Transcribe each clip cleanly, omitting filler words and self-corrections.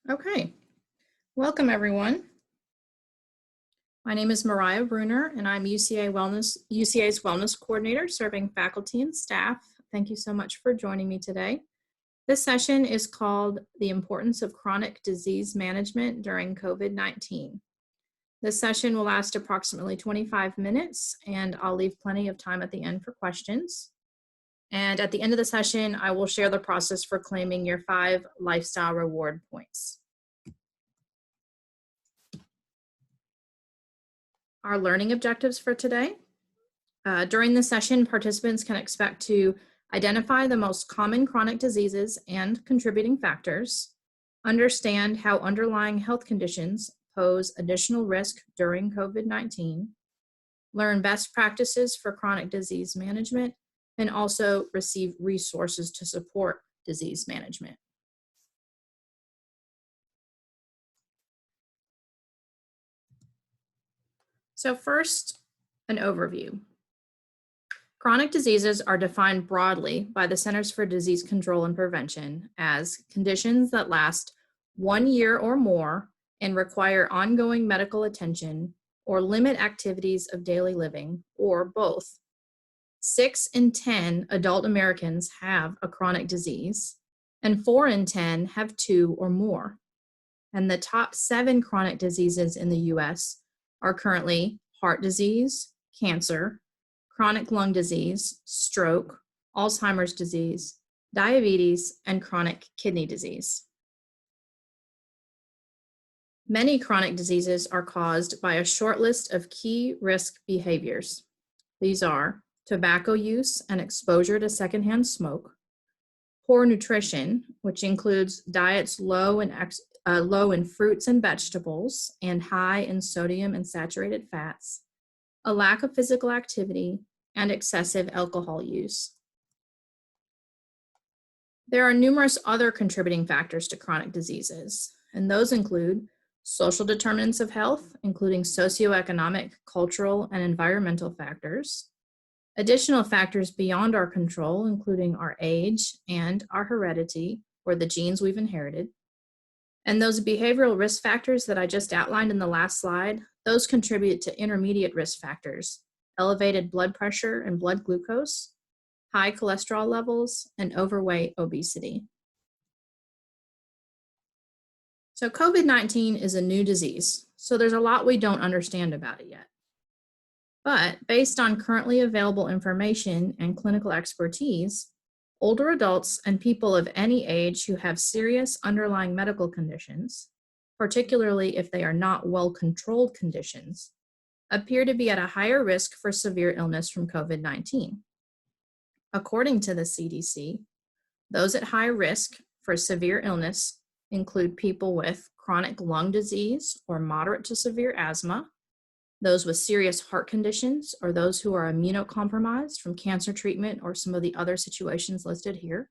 Okay, welcome everyone. My name is Mariah Bruner and I'm UCA's Wellness Coordinator serving faculty and staff. Thank you so much for joining me today. This session is called The Importance of Chronic Disease Management During COVID-19. This session will last approximately 25 minutes and I'll leave plenty of time at the end for questions. And at the end of the session, I will share the process for claiming your 5 lifestyle reward points. Our learning objectives for today. During the session, participants can expect to identify the most common chronic diseases and contributing factors, understand how underlying health conditions pose additional risk during COVID-19, learn best practices for chronic disease management, and also receive resources to support disease management. So first, an overview. Chronic diseases are defined broadly by the Centers for Disease Control and Prevention as conditions that last 1 year or more and require ongoing medical attention or limit activities of daily living, or both. 6 in 10 adult Americans have a chronic disease, and 4 in 10 have 2 or more. And the top 7 chronic diseases in the US are currently heart disease, cancer, chronic lung disease, stroke, Alzheimer's disease, diabetes, and chronic kidney disease. Many chronic diseases are caused by a short list of key risk behaviors. These are tobacco use and exposure to secondhand smoke, poor nutrition, which includes diets low in fruits and vegetables and high in sodium and saturated fats, a lack of physical activity, and excessive alcohol use. There are numerous other contributing factors to chronic diseases, and those include social determinants of health, including socioeconomic, cultural, and environmental factors, additional factors beyond our control, including our age and our heredity, or the genes we've inherited. And those behavioral risk factors that I just outlined in the last slide, those contribute to intermediate risk factors, elevated blood pressure and blood glucose, high cholesterol levels, and overweight obesity. So COVID-19 is a new disease, so there's a lot we don't understand about it yet. But based on currently available information and clinical expertise, older adults and people of any age who have serious underlying medical conditions, particularly if they are not well-controlled conditions, appear to be at a higher risk for severe illness from COVID-19. According to the CDC, those at high risk for severe illness include people with chronic lung disease or moderate to severe asthma, those with serious heart conditions, or those who are immunocompromised from cancer treatment or some of the other situations listed here,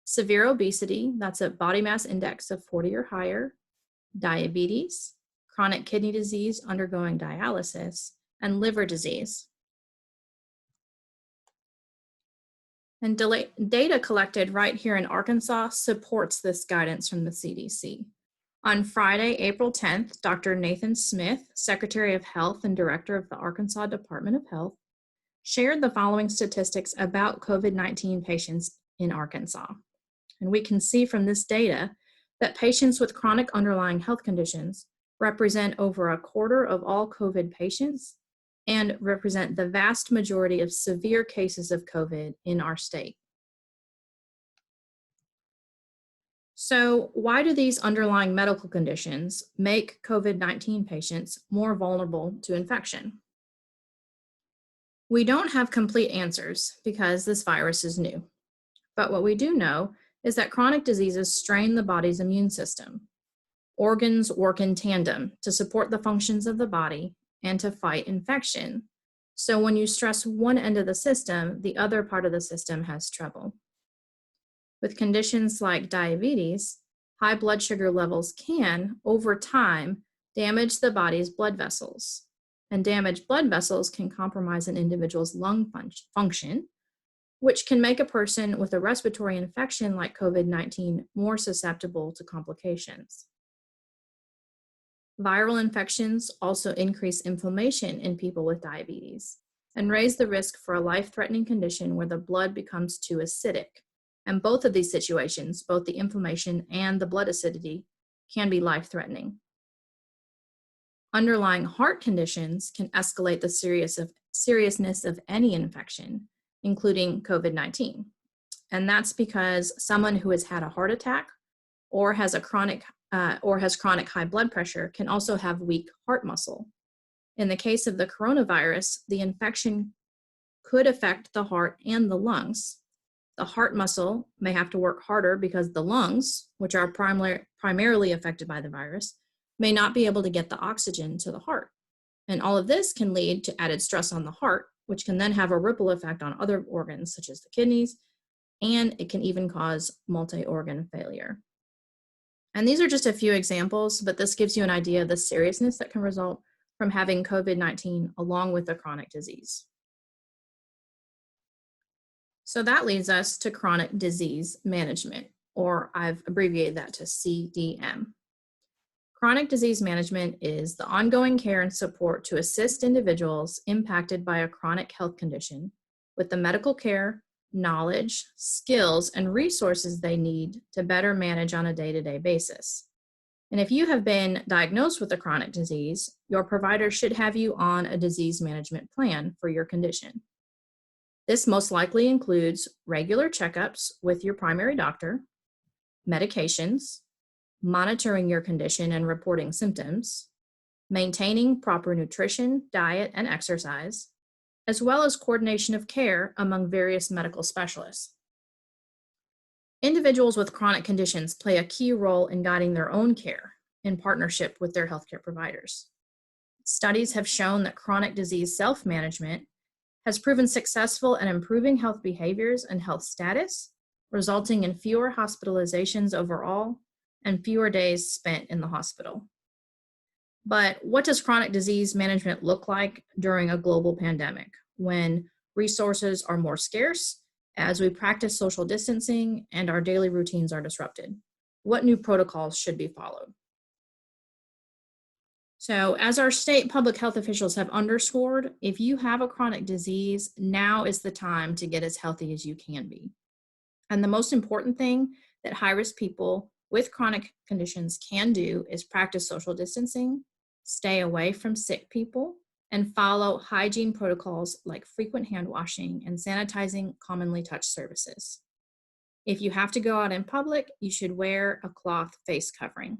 severe obesity, that's a body mass index of 40 or higher, diabetes, chronic kidney disease undergoing dialysis, and liver disease. And data collected right here in Arkansas supports this guidance from the CDC. On Friday, April 10th, Dr. Nathan Smith, Secretary of Health and Director of the Arkansas Department of Health, shared the following statistics about COVID-19 patients in Arkansas. And we can see from this data that patients with chronic underlying health conditions represent over a quarter of all COVID patients and represent the vast majority of severe cases of COVID in our state. So why do these underlying medical conditions make COVID-19 patients more vulnerable to infection? We don't have complete answers because this virus is new. But what we do know is that chronic diseases strain the body's immune system. Organs work in tandem to support the functions of the body and to fight infection. So when you stress one end of the system, the other part of the system has trouble. With conditions like diabetes, high blood sugar levels can, over time, damage the body's blood vessels. And damaged blood vessels can compromise an individual's lung function, which can make a person with a respiratory infection like COVID-19 more susceptible to complications. Viral infections also increase inflammation in people with diabetes and raise the risk for a life-threatening condition where the blood becomes too acidic. And both of these situations, both the inflammation and the blood acidity, can be life-threatening. Underlying heart conditions can escalate the seriousness of any infection, including COVID-19. And that's because someone who has had a heart attack or has chronic high blood pressure can also have weak heart muscle. In the case of the coronavirus, the infection could affect the heart and the lungs. The heart muscle may have to work harder because the lungs, which are primarily affected by the virus, may not be able to get the oxygen to the heart. And all of this can lead to added stress on the heart, which can then have a ripple effect on other organs such as the kidneys, and it can even cause multi-organ failure. And these are just a few examples, but this gives you an idea of the seriousness that can result from having COVID-19 along with a chronic disease. So that leads us to chronic disease management, or I've abbreviated that to CDM. Chronic disease management is the ongoing care and support to assist individuals impacted by a chronic health condition with the medical care, knowledge, skills, and resources they need to better manage on a day-to-day basis. And if you have been diagnosed with a chronic disease, your provider should have you on a disease management plan for your condition. This most likely includes regular checkups with your primary doctor, medications, monitoring your condition and reporting symptoms, maintaining proper nutrition, diet, and exercise, as well as coordination of care among various medical specialists. Individuals with chronic conditions play a key role in guiding their own care in partnership with their healthcare providers. Studies have shown that chronic disease self-management has proven successful in improving health behaviors and health status, resulting in fewer hospitalizations overall and fewer days spent in the hospital. But what does chronic disease management look like during a global pandemic when resources are more scarce, as we practice social distancing and our daily routines are disrupted? What new protocols should be followed? So, as our state public health officials have underscored, if you have a chronic disease, now is the time to get as healthy as you can be. And the most important thing that high-risk people with chronic conditions can do is practice social distancing, stay away from sick people, and follow hygiene protocols like frequent hand washing and sanitizing commonly touched surfaces. If you have to go out in public, you should wear a cloth face covering.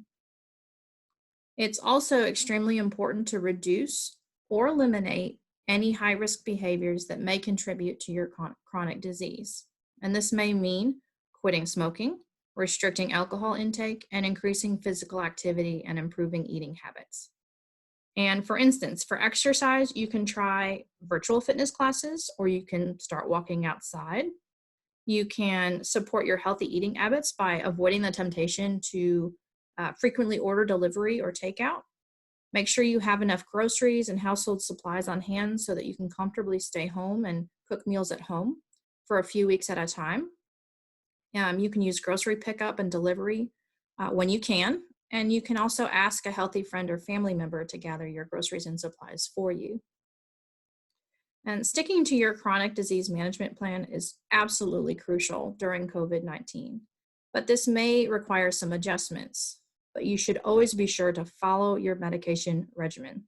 It's also extremely important to reduce or eliminate any high-risk behaviors that may contribute to your chronic disease. And this may mean quitting smoking, restricting alcohol intake, and increasing physical activity and improving eating habits. And for instance, for exercise, you can try virtual fitness classes, or you can start walking outside. You can support your healthy eating habits by avoiding the temptation to frequently order delivery or takeout. Make sure you have enough groceries and household supplies on hand so that you can comfortably stay home and cook meals at home for a few weeks at a time. You can use grocery pickup and delivery when you can, and you can also ask a healthy friend or family member to gather your groceries and supplies for you. And sticking to your chronic disease management plan is absolutely crucial during COVID-19, but this may require some adjustments, but you should always be sure to follow your medication regimen.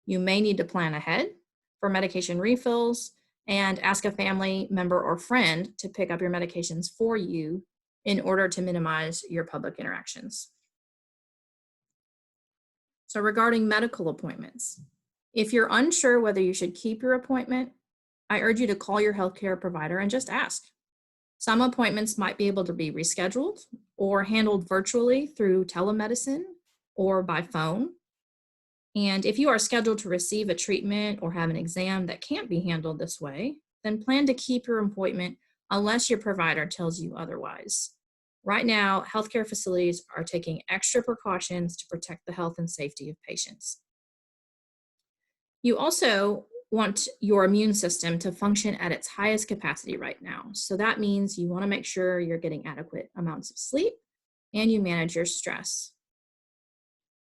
You may need to plan ahead for medication refills and ask a family member or friend to pick up your medications for you in order to minimize your public interactions. So regarding medical appointments, if you're unsure whether you should keep your appointment, I urge you to call your healthcare provider and just ask. Some appointments might be able to be rescheduled or handled virtually through telemedicine or by phone. And if you are scheduled to receive a treatment or have an exam that can't be handled this way, then plan to keep your appointment unless your provider tells you otherwise. Right now, healthcare facilities are taking extra precautions to protect the health and safety of patients. You also want your immune system to function at its highest capacity right now. So that means you want to make sure you're getting adequate amounts of sleep and you manage your stress.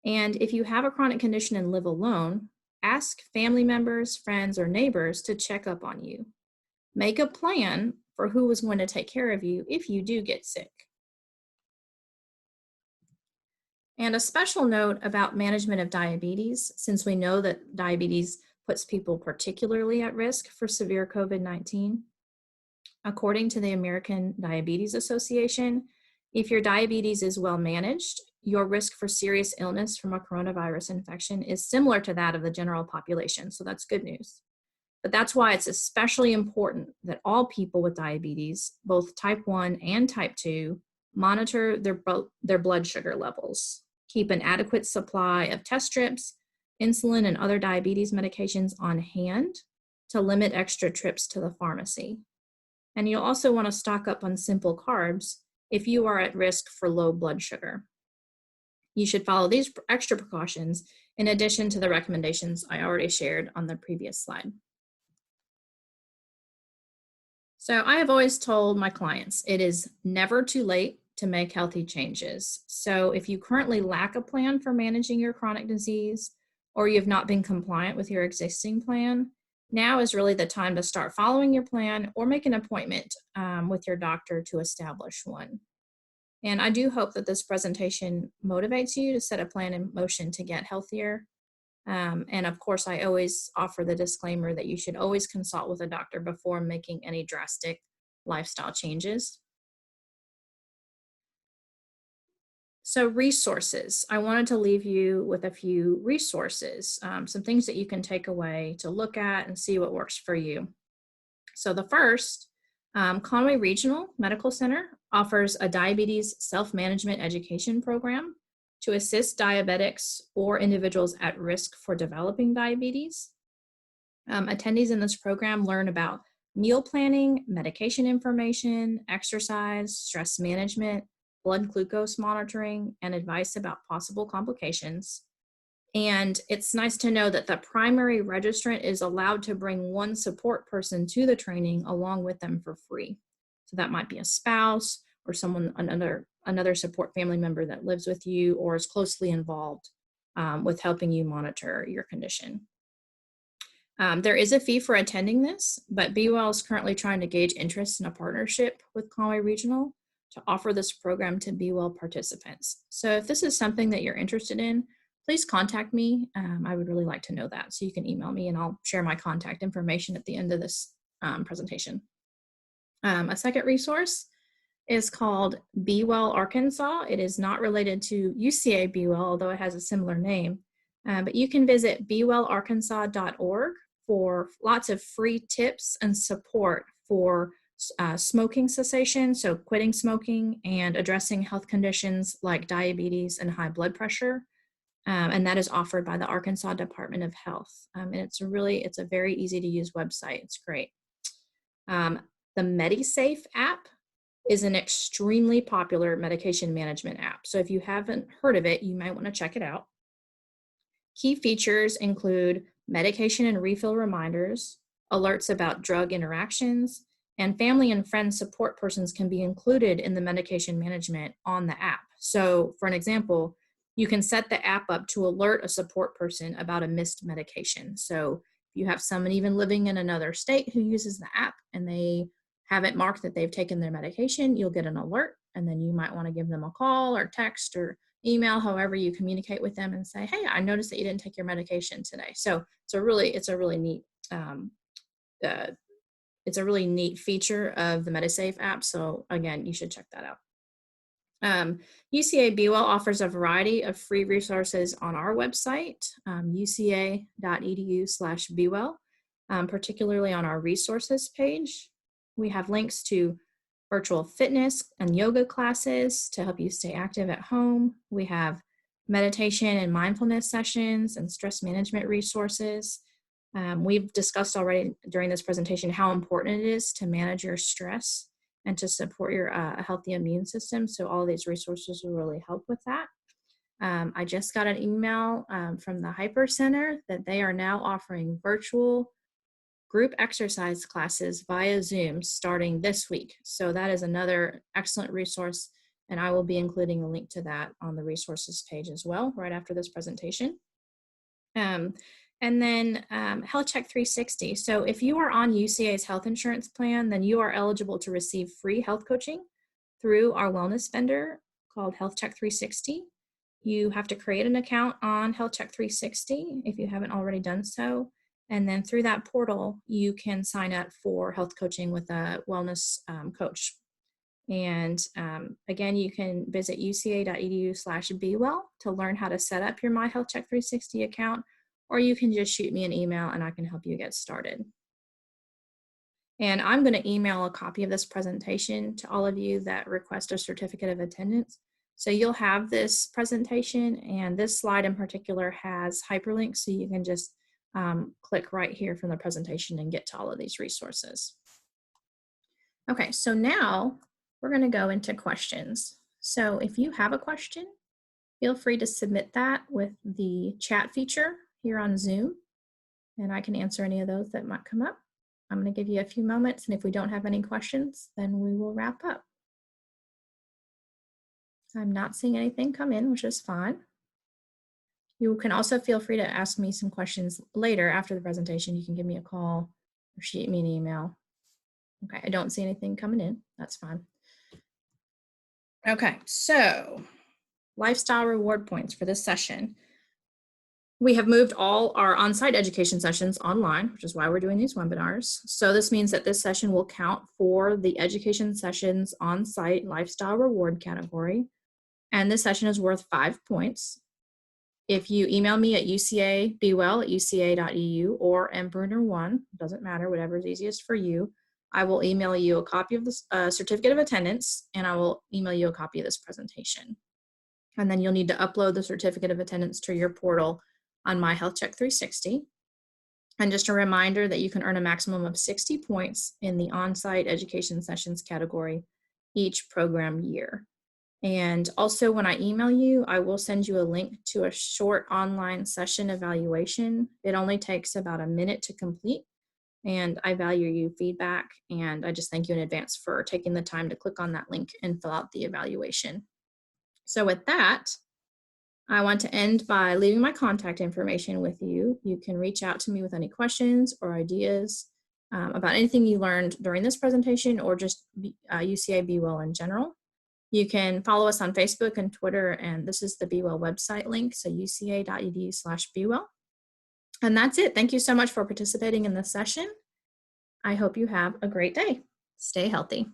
And if you have a chronic condition and live alone, ask family members, friends, or neighbors to check up on you. Make a plan for who is going to take care of you if you do get sick. And a special note about management of diabetes, since we know that diabetes puts people particularly at risk for severe COVID-19. According to the American Diabetes Association, if your diabetes is well managed, your risk for serious illness from a coronavirus infection is similar to that of the general population. So that's good news. But that's why it's especially important that all people with diabetes, both type 1 and type 2, monitor their blood sugar levels, keep an adequate supply of test strips, insulin, and other diabetes medications on hand to limit extra trips to the pharmacy. And you'll also want to stock up on simple carbs if you are at risk for low blood sugar. You should follow these extra precautions in addition to the recommendations I already shared on the previous slide. So I have always told my clients, it is never too late to make healthy changes. So if you currently lack a plan for managing your chronic disease, or you have not been compliant with your existing plan, now is really the time to start following your plan or make an appointment with your doctor to establish one. And I do hope that this presentation motivates you to set a plan in motion to get healthier. And of course, I always offer the disclaimer that you should always consult with a doctor before making any drastic lifestyle changes. So resources, I wanted to leave you with a few resources, some things that you can take away to look at and see what works for you. So the first, Conway Regional Medical Center offers a diabetes self-management education program to assist diabetics or individuals at risk for developing diabetes. Attendees in this program learn about meal planning, medication information, exercise, stress management, blood glucose monitoring, and advice about possible complications. And it's nice to know that the primary registrant is allowed to bring one support person to the training along with them for free. So that might be a spouse or someone, another support family member that lives with you or is closely involved with helping you monitor your condition. There is a fee for attending this, but BeWell is currently trying to gauge interest in a partnership with Conway Regional to offer this program to BeWell participants. So if this is something that you're interested in, please contact me. I would really like to know that. So you can email me and I'll share my contact information at the end of this presentation. A second resource is called BeWell Arkansas. It is not related to UCA BeWell, although it has a similar name. But you can visit BeWellArkansas.org for lots of free tips and support for smoking cessation, so quitting smoking and addressing health conditions like diabetes and high blood pressure. And that is offered by the Arkansas Department of Health. And it's a very easy to use website. It's great. The MediSafe app is an extremely popular medication management app. So if you haven't heard of it, you might want to check it out. Key features include medication and refill reminders, alerts about drug interactions, and family and friend support persons can be included in the medication management on the app. So for an example, you can set the app up to alert a support person about a missed medication. So if you have someone even living in another state who uses the app and they haven't marked that they've taken their medication, you'll get an alert, and then you might want to give them a call or text or email, however you communicate with them, and say, hey, I noticed that you didn't take your medication today. So it's a really neat feature of the MediSafe app. So again, you should check that out. UCA BeWell offers a variety of free resources on our website, Uca.edu/BeWell, particularly on our resources page. We have links to virtual fitness and yoga classes to help you stay active at home. We have meditation and mindfulness sessions and stress management resources. We've discussed already during this presentation how important it is to manage your stress and to support your healthy immune system. So all of these resources will really help with that. I just got an email from the Hyper Center that they are now offering virtual group exercise classes via Zoom starting this week. So that is another excellent resource and I will be including a link to that on the resources page as well, right after this presentation. And then Health Check 360. So if you are on UCA's health insurance plan, then you are eligible to receive free health coaching through our wellness vendor called Health Check 360. You have to create an account on Health Check 360 if you haven't already done so. And then through that portal, you can sign up for health coaching with a wellness coach. And again, you can visit uca.edu/BeWell to learn how to set up your My Health Check 360 account, or you can just shoot me an email and I can help you get started. And I'm going to email a copy of this presentation to all of you that request a certificate of attendance. So you'll have this presentation, and this slide in particular has hyperlinks, so you can just click right here from the presentation and get to all of these resources. Okay, so now we're going to go into questions. So if you have a question, feel free to submit that with the chat feature here on Zoom, and I can answer any of those that might come up. I'm going to give you a few moments, and if we don't have any questions, then we will wrap up. I'm not seeing anything come in, which is fine. You can also feel free to ask me some questions later after the presentation. You can give me a call or shoot me an email. Okay, I don't see anything coming in. That's fine. Okay, so lifestyle reward points for this session. We have moved all our on-site education sessions online, which is why we're doing these webinars. So this means that this session will count for the education sessions on-site lifestyle reward category. And this session is worth 5 points. If you email me at BeWell@uca.edu or mbruner1, doesn't matter, whatever is easiest for you, I will email you a copy of this certificate of attendance, and I will email you a copy of this presentation. And then you'll need to upload the certificate of attendance to your portal on My Health Check 360. And just a reminder that you can earn a maximum of 60 points in the on-site education sessions category each program year. And also when I email you, I will send you a link to a short online session evaluation. It only takes about a minute to complete, and I value your feedback, and I just thank you in advance for taking the time to click on that link and fill out the evaluation. So with that, I want to end by leaving my contact information with you. You can reach out to me with any questions or ideas about anything you learned during this presentation, or just UCA BeWell in general. You can follow us on Facebook and Twitter, and this is the BeWell website link, so uca.edu/BeWell. And that's it. Thank you so much for participating in this session. I hope you have a great day. Stay healthy.